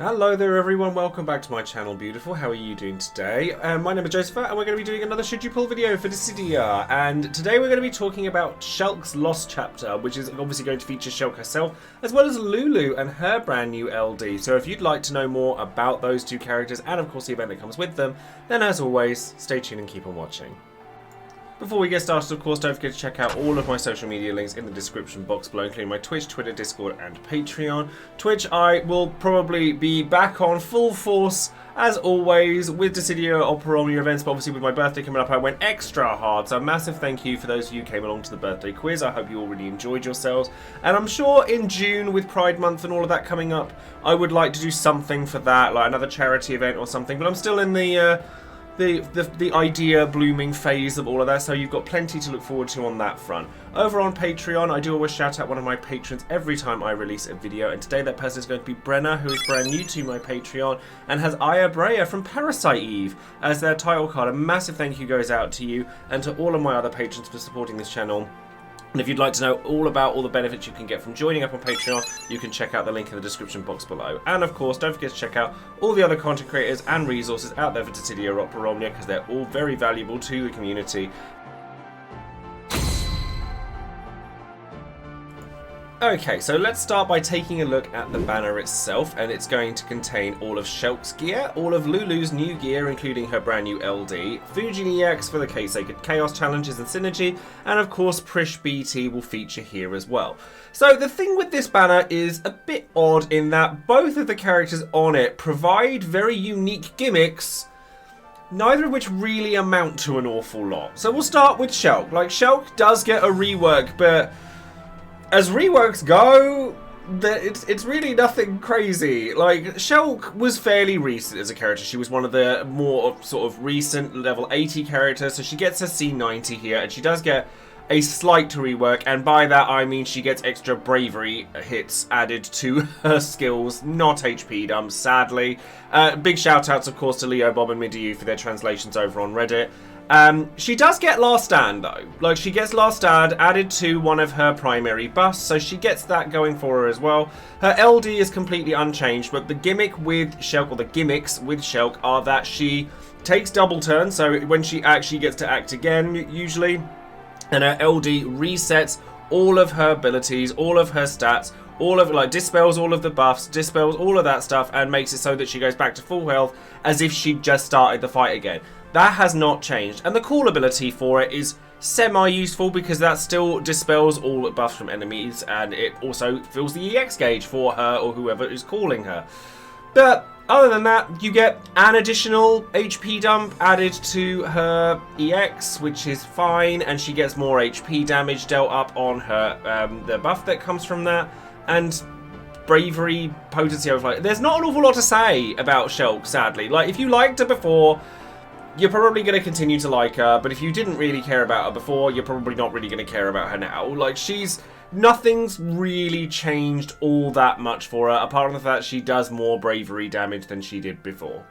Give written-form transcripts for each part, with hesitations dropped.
Hello there everyone, welcome back to my channel, beautiful. How are you doing today? My name is Joesephyr and we're going to be doing another Should You Pull video for Dissidia. And today we're going to be talking about Shelke's Lost Chapter, which is obviously going to feature Shelke herself, as well as Lulu and her brand new LD. So if you'd like to know more about those two characters, and of course the event that comes with them, then as always, stay tuned and keep on watching. Before we get started, of course, don't forget to check out all of my social media links in the description box below, including my Twitch, Twitter, Discord, and Patreon. Twitch, I will probably be back on full force, as always, with Dissidia Opera Omnia events, but obviously with my birthday coming up, I went extra hard, so a massive thank you for those of you who came along to the birthday quiz. I hope you all really enjoyed yourselves, and I'm sure in June, with Pride Month and all of that coming up, I would like to do something for that, like another charity event or something, but I'm still in the idea blooming phase of all of that, so you've got plenty to look forward to on that front. Over on Patreon, I do always shout out one of my patrons every time I release a video, and today that person is going to be Brenna, who is brand new to my Patreon and has Aya Breya from Parasite Eve as their title card. A massive thank you goes out to you and to all of my other patrons for supporting this channel. And if you'd like to know all about all the benefits you can get from joining up on Patreon, you can check out the link in the description box below. And of course, don't forget to check out all the other content creators and resources out there for Dissidia or Opera Omnia, because they're all very valuable to the community. Okay, so let's start by taking a look at the banner itself, and it's going to contain all of Shelke's gear, all of Lulu's new gear, including her brand new LD, Fujin EX for the K-Sacred Chaos challenges and synergy, and of course Prish BT will feature here as well. So the thing with this banner is a bit odd in that both of the characters on it provide very unique gimmicks, neither of which really amount to an awful lot. So we'll start with Shelke. Like, Shelke does get a rework, but as reworks go, it's really nothing crazy. Like, Shelke was fairly recent as a character. She was one of the more sort of recent level 80 characters, so she gets her C90 here, and she does get a slight rework, and by that I mean she gets extra bravery hits added to her skills, not HP dumps, sadly. Big shout outs, of course, to Leo, Bob, and Midiu for their translations over on Reddit. She does get Last Stand, though. Like, she gets Last Stand added to one of her primary buffs, so she gets that going for her as well. Her LD is completely unchanged, but the gimmick with Shelke, or the gimmicks with Shelke, are that she takes double turns, so when she actually gets to act again, usually, and her LD resets all of her abilities, all of her stats, all of, like, dispels all of the buffs, dispels all of that stuff, and makes it so that she goes back to full health as if she just started the fight again. That has not changed, and the call ability for it is semi-useful because that still dispels all buffs from enemies, and it also fills the EX gauge for her or whoever is calling her. But other than that, you get an additional HP dump added to her EX, which is fine, and she gets more HP damage dealt up on her, the buff that comes from that, and bravery, potency overflow. There's not an awful lot to say about Shelke, sadly. Like, if you liked her before, you're probably going to continue to like her, but if you didn't really care about her before, you're probably not really going to care about her now. Like, nothing's really changed all that much for her, apart from the fact she does more bravery damage than she did before.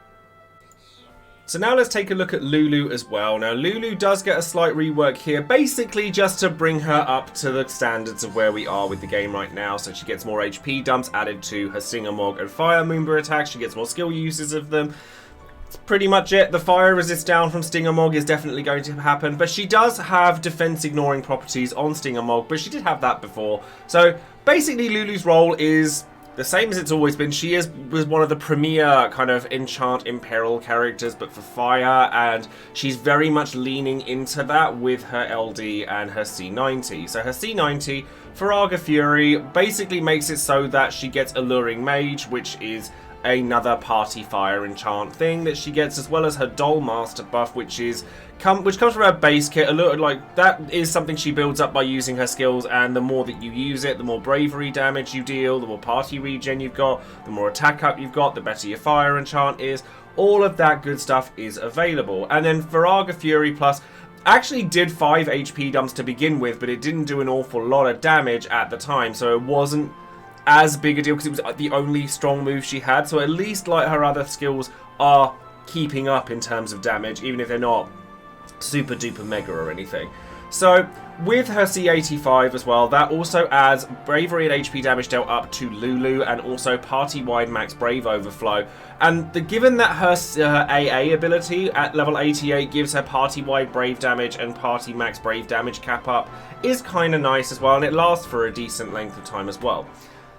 So now let's take a look at Lulu as well. Now, Lulu does get a slight rework here, basically just to bring her up to the standards of where we are with the game right now. So she gets more HP dumps added to her Singamog and Fire Moonbur attacks. She gets more skill uses of them. That's pretty much it. The fire resist down from Stingamog is definitely going to happen, but she does have defense ignoring properties on Stingamog, but she did have that before. So basically Lulu's role is the same as it's always been. She was one of the premier kind of Enchant Imperil characters, but for fire, and she's very much leaning into that with her LD and her C90. So her C90, Faraga Fury, basically makes it so that she gets Alluring Mage, which is another party fire enchant thing that she gets, as well as her Doll Master buff, which comes from her base kit. Like, that is something she builds up by using her skills, and the more that you use it, the more bravery damage you deal, the more party regen you've got, the more attack up you've got, the better your fire enchant is. All of that good stuff is available. And then Faraga Fury Plus actually did 5 HP dumps to begin with, but it didn't do an awful lot of damage at the time, so it wasn't as big a deal because it was the only strong move she had. So at least, like, her other skills are keeping up in terms of damage, even if they're not super duper mega or anything. So with her C85 as well, that also adds bravery and HP damage dealt up to Lulu, and also party-wide max brave overflow. And given that her AA ability at level 88 gives her party-wide brave damage and party max brave damage cap up, is kind of nice as well, and it lasts for a decent length of time as well.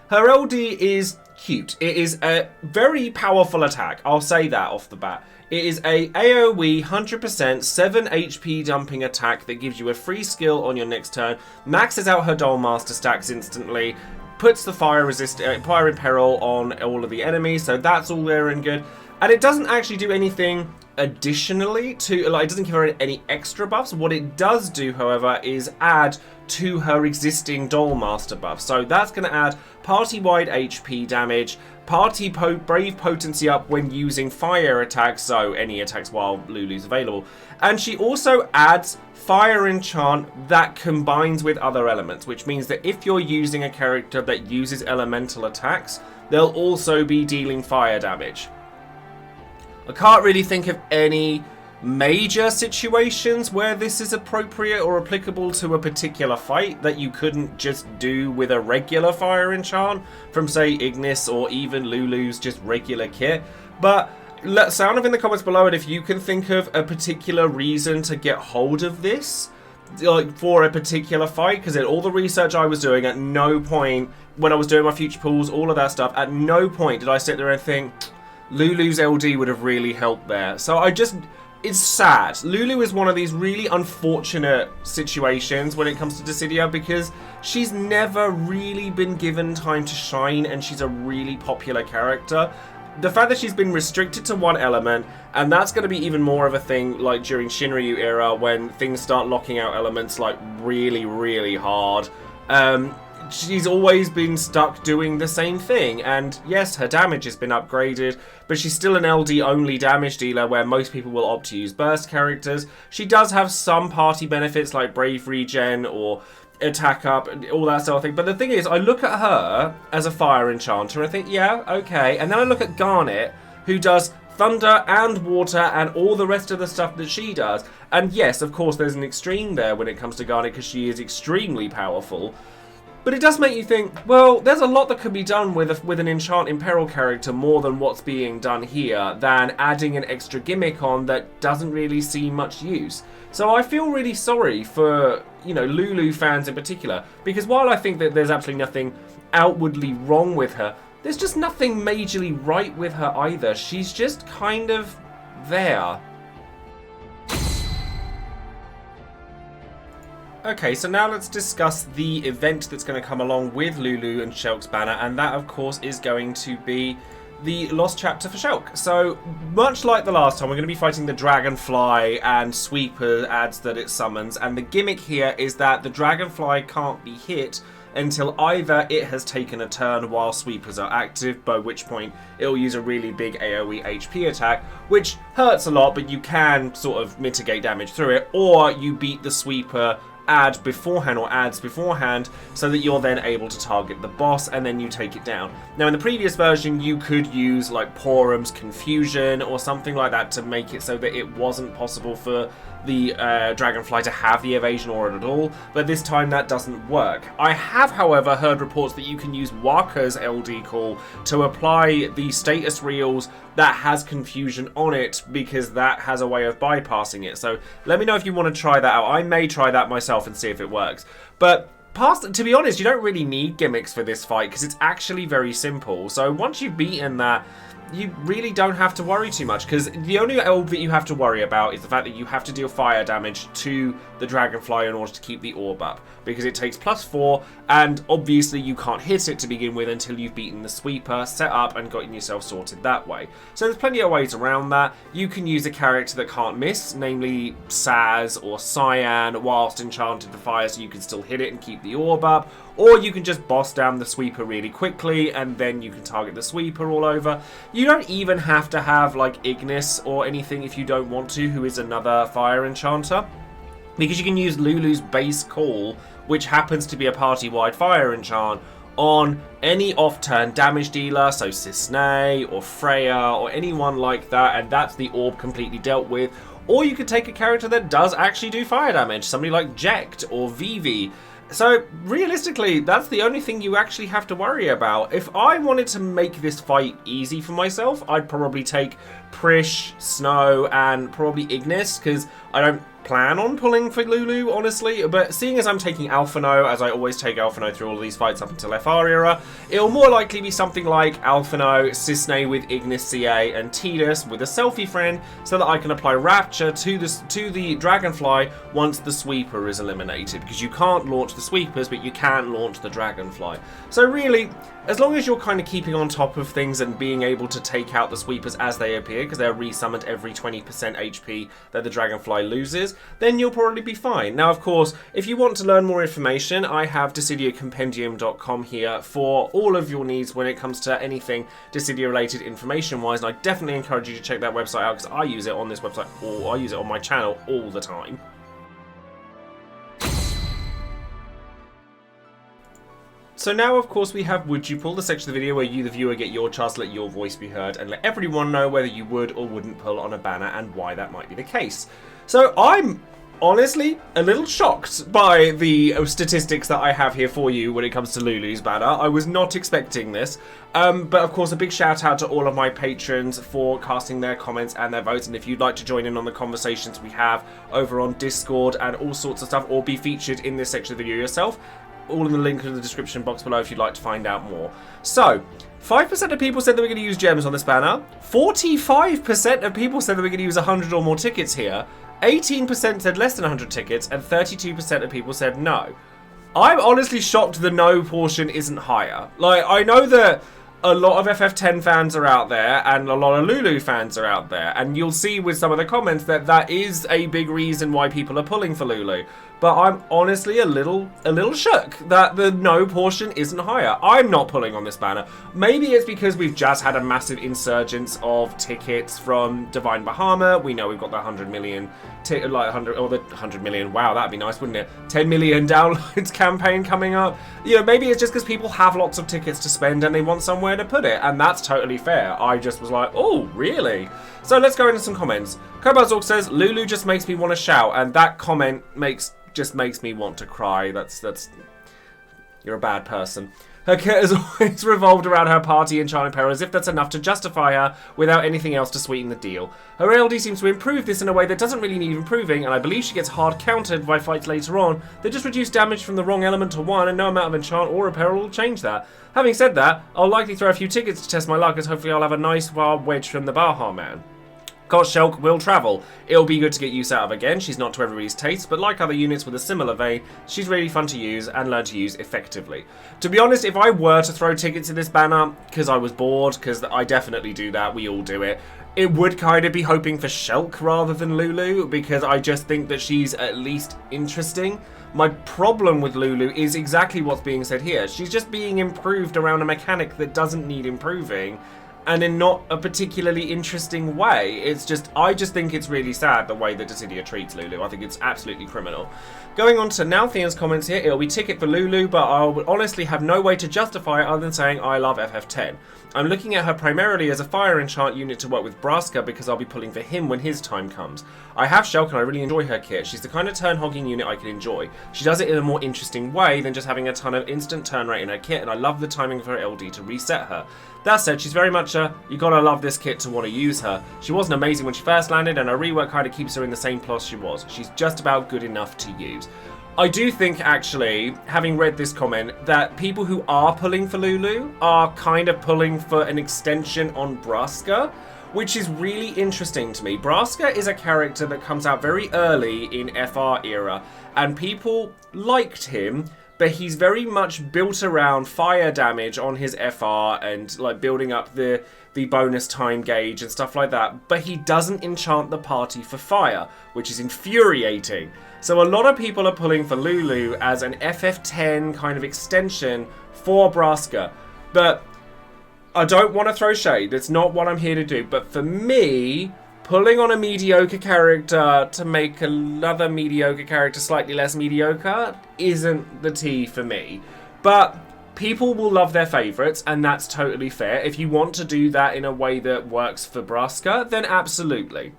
Her LD is cute. It is a very powerful attack, I'll say that off the bat. It is a AoE 100% 7 HP dumping attack that gives you a free skill on your next turn, maxes out her Dollmaster stacks instantly, puts the Fire Imperil on all of the enemies, so that's all there and good. And it doesn't actually do anything additionally to, like, it doesn't give her any extra buffs. What it does do, however, is add to her existing Dollmaster buff. So that's going to add party-wide HP damage, brave potency up when using fire attacks, so any attacks while Lulu's available. And she also adds Fire Enchant that combines with other elements, which means that if you're using a character that uses elemental attacks, they'll also be dealing fire damage. I can't really think of any major situations where this is appropriate or applicable to a particular fight that you couldn't just do with a regular Fire Enchant from, say, Ignis or even Lulu's just regular kit. But sound off in the comments below, and if you can think of a particular reason to get hold of this, like for a particular fight, because in all the research I was doing, at no point when I was doing my future pools, all of that stuff, at no point did I sit there and think Lulu's LD would have really helped there. So it's sad. Lulu is one of these really unfortunate situations when it comes to Dissidia, because she's never really been given time to shine, and she's a really popular character. The fact that she's been restricted to one element, and that's going to be even more of a thing like during Shinryu era when things start locking out elements like really, really hard. She's always been stuck doing the same thing, and yes, her damage has been upgraded, but she's still an LD only damage dealer where most people will opt to use burst characters. She does have some party benefits like brave regen or attack up, all that sort of thing, but the thing is, I look at her as a fire enchanter and I think, yeah, okay, and then I look at Garnet, who does thunder and water and all the rest of the stuff that she does, and yes, of course, there's an extreme there when it comes to Garnet because she is extremely powerful. But it does make you think, well, there's a lot that could be done with an Enchant Imperil character more than what's being done here, than adding an extra gimmick on that doesn't really see much use. So I feel really sorry for, you know, Lulu fans in particular, because while I think that there's absolutely nothing outwardly wrong with her, there's just nothing majorly right with her either. She's just kind of there. Okay, so now let's discuss the event that's going to come along with Lulu and Shelke's banner, and that, of course, is going to be the Lost Chapter for Shelke. So, much like the last time, we're going to be fighting the Dragonfly, and Sweeper adds that it summons, and the gimmick here is that the Dragonfly can't be hit until either it has taken a turn while Sweepers are active, by which point it'll use a really big AoE HP attack, which hurts a lot, but you can sort of mitigate damage through it, or you beat the Sweeper adds beforehand, so that you're then able to target the boss and then you take it down. Now in the previous version you could use like Porum's Confusion or something like that to make it so that it wasn't possible for the Dragonfly to have the evasion aura at all, but this time that doesn't work. I have, however, heard reports that you can use Waka's LD call to apply the status reels that has Confusion on it, because that has a way of bypassing it. So let me know if you want to try that out. I may try that myself and see if it works. But to be honest, you don't really need gimmicks for this fight because it's actually very simple. So once you've beaten that, you really don't have to worry too much, because the only orb that you have to worry about is the fact that you have to deal fire damage to the Dragonfly in order to keep the orb up, because it takes +4, and obviously you can't hit it to begin with until you've beaten the Sweeper, set up, and gotten yourself sorted that way. So there's plenty of ways around that. You can use a character that can't miss, namely Saz or Cyan, whilst enchanted the fire, so you can still hit it and keep the orb up, or you can just boss down the Sweeper really quickly, and then you can target the Sweeper all over. You don't even have to have like Ignis or anything if you don't want to, who is another fire enchanter, because you can use Lulu's base call, which happens to be a party-wide fire enchant, on any off-turn damage dealer, so Cisne or Freya or anyone like that, and that's the orb completely dealt with. Or you could take a character that does actually do fire damage, somebody like Jekt or Vivi. So, realistically, that's the only thing you actually have to worry about. If I wanted to make this fight easy for myself, I'd probably take Prish, Snow, and probably Ignis, because I don't plan on pulling for Lulu, honestly, but seeing as I'm taking Alphino, as I always take Alphino through all of these fights up until FR era, it'll more likely be something like Alphino, Cisne with Ignis CA, and Tidus with a selfie friend, so that I can apply Rapture to the Dragonfly once the Sweeper is eliminated, because you can't launch the Sweepers, but you can launch the Dragonfly. So really, as long as you're kind of keeping on top of things and being able to take out the Sweepers as they appear, because they're resummoned every 20% HP that the Dragonfly loses, then you'll probably be fine. Now, of course, if you want to learn more information, I have DissidiaCompendium.com here for all of your needs when it comes to anything Dissidia related information-wise, and I definitely encourage you to check that website out, because I use it on this website, or I use it on my channel all the time. So now, of course, we have Would You Pull, the section of the video where you, the viewer, get your chance to let your voice be heard and let everyone know whether you would or wouldn't pull on a banner and why that might be the case. So I'm honestly a little shocked by the statistics that I have here for you when it comes to Lulu's banner. I was not expecting this. But of course, a big shout out to all of my patrons for casting their comments and their votes. And if you'd like to join in on the conversations we have over on Discord and all sorts of stuff, or be featured in this section of the video yourself, all in the link in the description box below if you'd like to find out more. So, 5% of people said they were going to use gems on this banner. 45% of people said they were going to use 100 or more tickets here. 18% said less than 100 tickets, and 32% of people said no. I'm honestly shocked the no portion isn't higher. Like, I know that a lot of FF10 fans are out there, and a lot of Lulu fans are out there, and you'll see with some of the comments that that is a big reason why people are pulling for Lulu. But I'm honestly a little shook that the no portion isn't higher. I'm not pulling on this banner. Maybe it's because we've just had a massive insurgence of tickets from Divine Bahamut. We know we've got the 100 million, the 100 million. Wow, that'd be nice, wouldn't it? 10 million downloads campaign coming up. You know, maybe it's just because people have lots of tickets to spend and they want somewhere to put it, and that's totally fair. I just was like, oh, really? So let's go into some comments. Cobazorg says, Lulu just makes me want to shout, and that comment just makes me want to cry. That's you're a bad person. Her kit has always revolved around her party and Charming Peril, as if that's enough to justify her without anything else to sweeten the deal. Her ALD seems to improve this in a way that doesn't really need improving, and I believe she gets hard countered by fights later on that just reduce damage from the wrong element to one, and no amount of enchant or apparel will change that. Having said that, I'll likely throw a few tickets to test my luck, as hopefully I'll have a nice wild wedge from the Baha man. Course, Shelke will travel. It'll be good to get use out of again. She's not to everybody's taste, but like other units with a similar vein, she's really fun to use and learn to use effectively. To be honest, if I were to throw tickets in this banner, because I was bored, because I definitely do that, we all do it, it would kind of be hoping for Shelke rather than Lulu, because I just think that she's at least interesting. My problem with Lulu is exactly what's being said here. She's just being improved around a mechanic that doesn't need improving, and in not a particularly interesting way. It's just, I just think it's really sad the way that Dissidia treats Lulu. I think it's absolutely criminal. Going on to Nalthian's comments here, it'll be ticket for Lulu, but I would honestly have no way to justify it other than saying I love FF10. I'm looking at her primarily as a Fire Enchant unit to work with Braska, because I'll be pulling for him when his time comes. I have Shelke and I really enjoy her kit. She's the kind of turn-hogging unit I can enjoy. She does it in a more interesting way than just having a ton of instant turn rate in her kit, and I love the timing of her LD to reset her. That said, she's very much a, you gotta love this kit to want to use her. She wasn't amazing when she first landed, and her rework kind of keeps her in the same plus she was. She's just about good enough to use. I do think, actually, having read this comment, that people who are pulling for Lulu are kind of pulling for an extension on Braska, which is really interesting to me. Braska is a character that comes out very early in FR era, and people liked him, but he's very much built around fire damage on his FR and like building up the bonus time gauge and stuff like that. But he doesn't enchant the party for fire, which is infuriating. So a lot of people are pulling for Lulu as an FF10 kind of extension for Braska. But I don't want to throw shade. That's not what I'm here to do. But for me, pulling on a mediocre character to make another mediocre character slightly less mediocre isn't the tea for me. But People will love their favourites, and that's totally fair. If you want to do that in a way that works for Braska, then absolutely.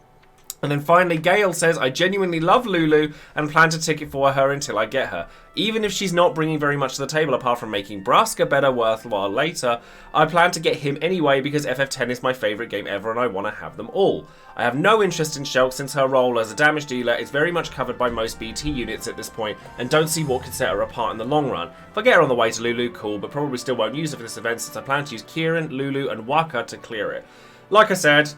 And then finally, Gail says, I genuinely love Lulu and plan to tick it for her until I get her. Even if she's not bringing very much to the table apart from making Braska better worthwhile later, I plan to get him anyway because FF10 is my favourite game ever and I want to have them all. I have no interest in Shelke since her role as a damage dealer is very much covered by most BT units at this point and don't see what could set her apart in the long run. If I get her on the way to Lulu, cool, but probably still won't use her for this event since I plan to use Kieran, Lulu and Waka to clear it. Like I said,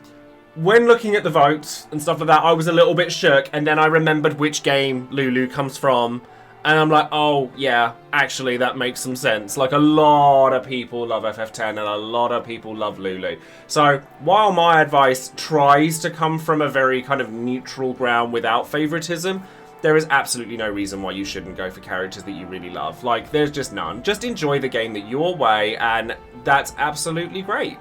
when looking at the votes and stuff like that, I was a little bit shook, and then I remembered which game Lulu comes from, and I'm like, oh, yeah, actually, that makes some sense. Like, a lot of people love FF10, and a lot of people love Lulu. So, while my advice tries to come from a very kind of neutral ground without favoritism, there is absolutely no reason why you shouldn't go for characters that you really love. Like, there's just none. Just enjoy the game that your way, and that's absolutely great.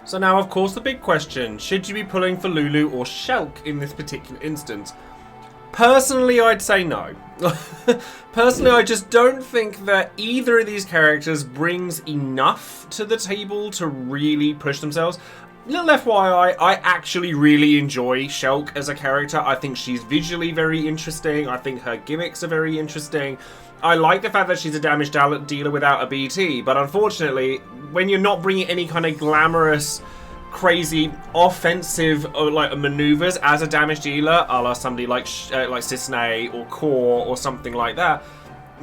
So now, of course, the big question, should you be pulling for Lulu or Shelke in this particular instance? Personally, I'd say no. Personally, I just don't think that either of these characters brings enough to the table to really push themselves. Little FYI, I actually really enjoy Shelke as a character. I think she's visually very interesting. I think her gimmicks are very interesting. I like the fact that she's a damage dealer without a BT, but unfortunately, when you're not bringing any kind of glamorous, crazy, offensive like maneuvers as a damage dealer, a la somebody like Sisney or Core or something like that,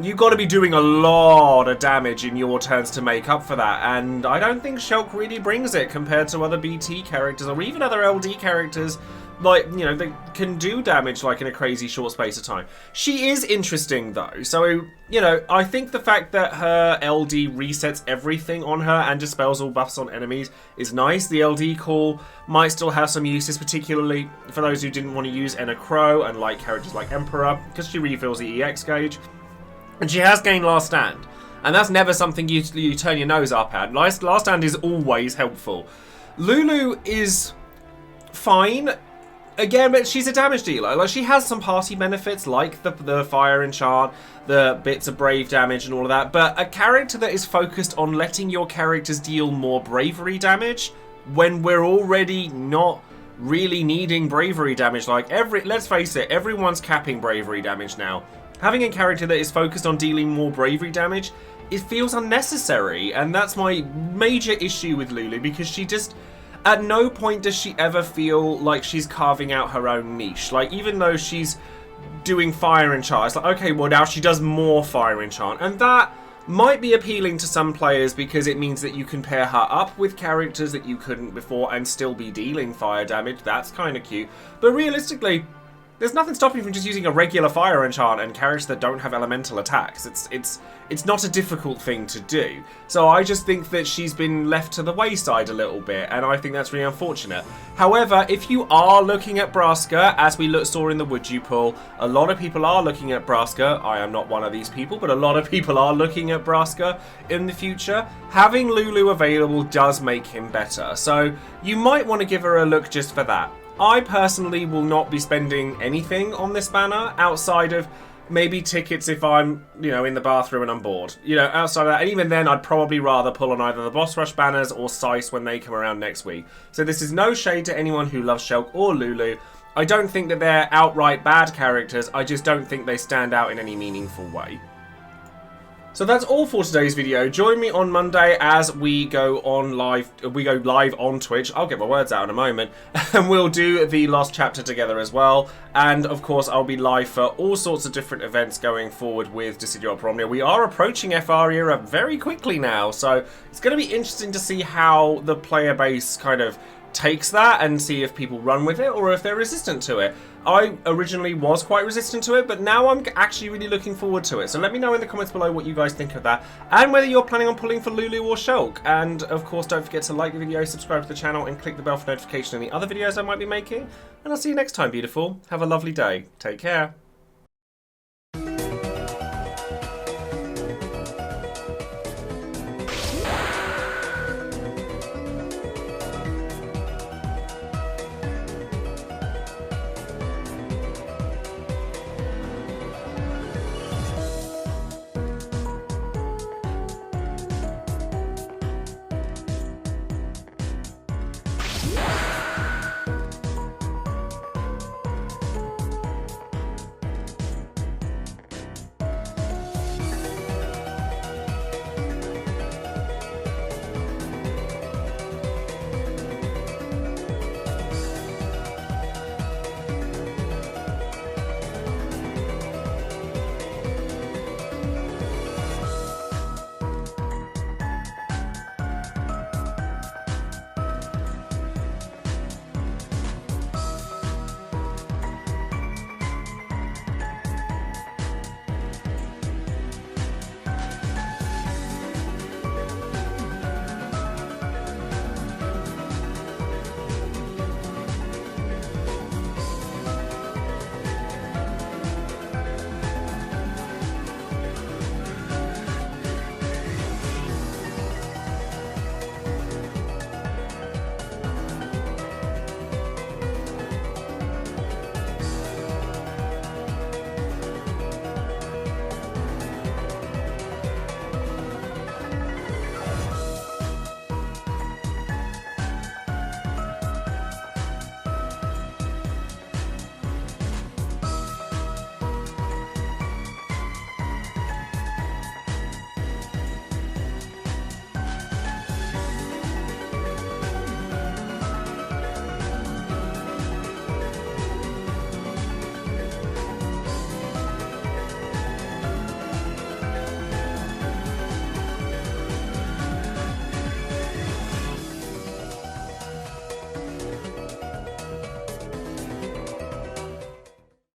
you've got to be doing a lot of damage in your turns to make up for that, and I don't think Shelke really brings it compared to other BT characters or even other LD characters. Like, you know, they can do damage like in a crazy short space of time. She is interesting though, so, you know, I think the fact that her LD resets everything on her and dispels all buffs on enemies is nice. The LD call might still have some uses, particularly for those who didn't want to use Enna Crow and like characters like Imperil, because she refills the EX gauge. And she has gained Last Stand, and that's never something you turn your nose up at. Last Stand is always helpful. Lulu is fine. Again, but she's a damage dealer. Like, she has some party benefits, like the Fire Enchant, the bits of brave damage and all of that, but a character that is focused on letting your characters deal more bravery damage when we're already not really needing bravery damage. Like, let's face it, everyone's capping bravery damage now. Having a character that is focused on dealing more bravery damage, it feels unnecessary, and that's my major issue with Lulu, because she just... At no point does she ever feel like she's carving out her own niche. Like, even though she's doing Fire Enchant, it's like, okay, well, now she does more Fire Enchant. And that might be appealing to some players because it means that you can pair her up with characters that you couldn't before and still be dealing fire damage. That's kind of cute. But realistically, there's nothing stopping you from just using a regular Fire Enchant and characters that don't have elemental attacks. It's not a difficult thing to do. So I just think that she's been left to the wayside a little bit, and I think that's really unfortunate. However, if you are looking at Braska, as we saw in the Would You poll, a lot of people are looking at Braska. I am not one of these people, but a lot of people are looking at Braska in the future. Having Lulu available does make him better, so you might want to give her a look just for that. I personally will not be spending anything on this banner outside of maybe tickets if I'm, you know, in the bathroom and I'm bored. You know, outside of that, and even then I'd probably rather pull on either the Boss Rush banners or Sice when they come around next week. So this is no shade to anyone who loves Shelke or Lulu. I don't think that they're outright bad characters, I just don't think they stand out in any meaningful way. So that's all for today's video. Join me on Monday as we go live on Twitch. I'll get my words out in a moment. And we'll do the last chapter together as well. And of course, I'll be live for all sorts of different events going forward with Dissidia Opera Omnia. We are approaching FR era very quickly now, so it's going to be interesting to see how the player base kind of takes that and see if people run with it or if they're resistant to it. I originally was quite resistant to it, but now I'm actually really looking forward to it. So let me know in the comments below what you guys think of that and whether you're planning on pulling for Lulu or Shelke. And of course, don't forget to like the video, subscribe to the channel and click the bell for notification on the other videos I might be making. And I'll see you next time, beautiful. Have a lovely day. Take care.